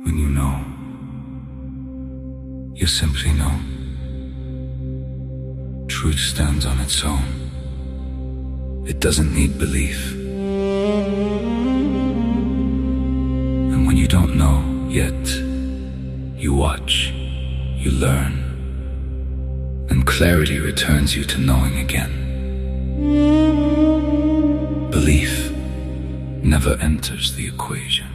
When you know, you simply know. Truth stands on its own. It doesn't need belief. And when you don't know yet, you watch, you learn, and clarity returns you to knowing again. Belief never enters the equation.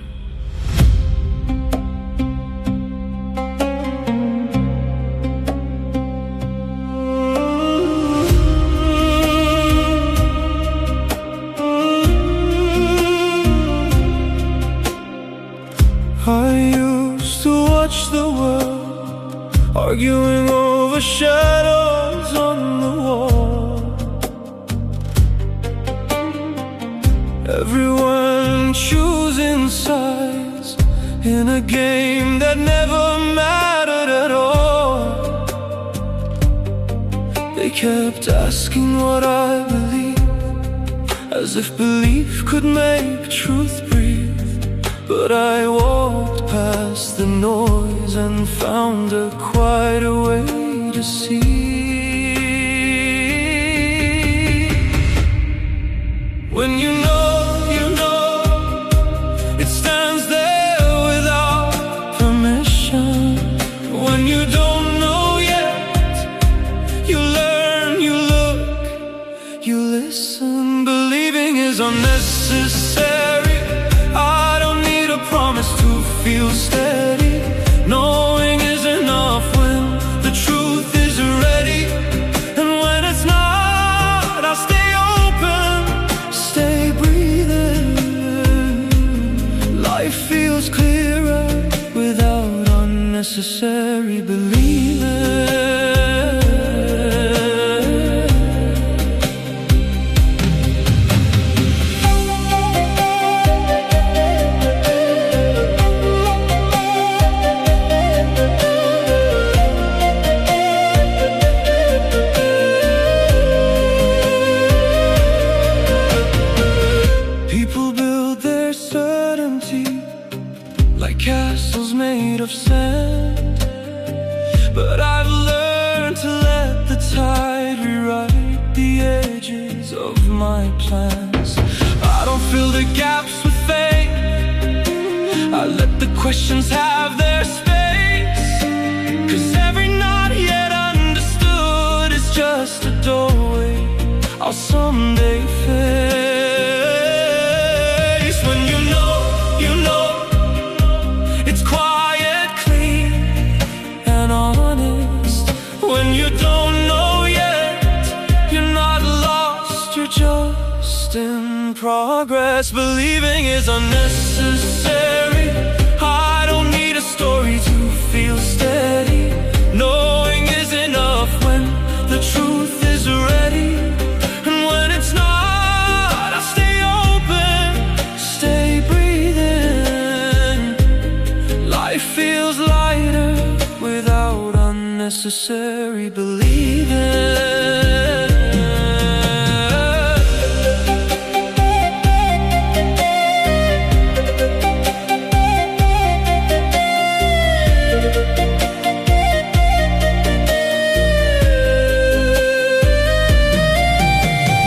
I used to watch the world arguing over shadows on the wall. Everyone choosing sides in a game that never mattered at all. They kept asking what I believe, as if belief could make truth breathe. But I walked past the noise and found a quieter way to see. When you know, it stands there without permission. When you don't know yet, you learn, you look, you listen. Believing is unnecessary. I don't need a promise to feel steady. Knowing is enough when the truth is ready. And when it's not, I'll stay open, stay breathing. Life feels clearer without unnecessary believing. Like castles made of sand, but I've learned to let the tide rewrite the edges of my plans. I don't fill the gaps with faith, I let the questions have their space. 'Cause every not yet understood is just a doorway I'll someday face. When you know, you know, it's quiet, clean, and honest. When you don't know yet, you're not lost, you're just in progress. Believing is unnecessary. I don't need a story to feel steady. Knowing is enough when the truth is ready. And when it's not, I'll stay open, stay breathing. Life feels lighter without unnecessary believing.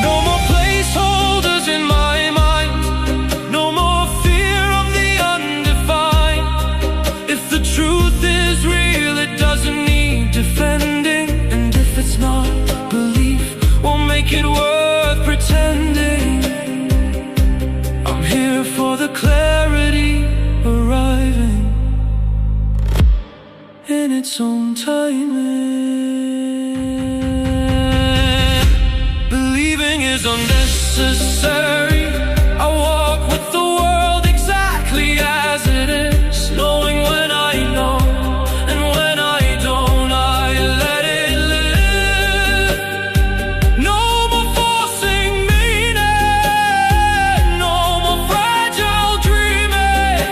No more placeholders in my mind, no more fear of the undefined. If the truth is real, it doesn't need defending. And if it's not, belief won't make it worth pretending. I'm here for the clarity arriving in its own timing. Believing is unnecessary. I walk with the world exactly as it is. Knowing when I know, and when I don't, I let it live. No more forcing meaning, no more fragile dreaming.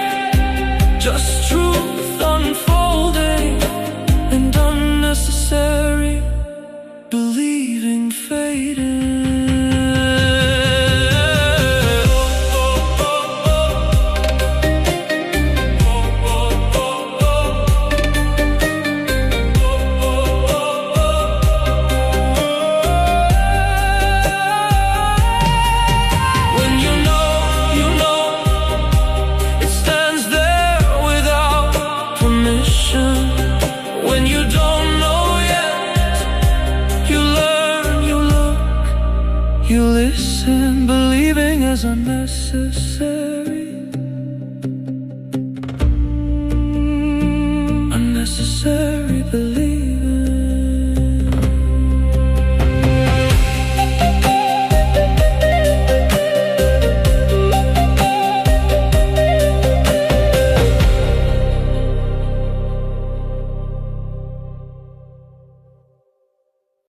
Just truth unfolding and unnecessary believing fading. listen, believing is unnecessary.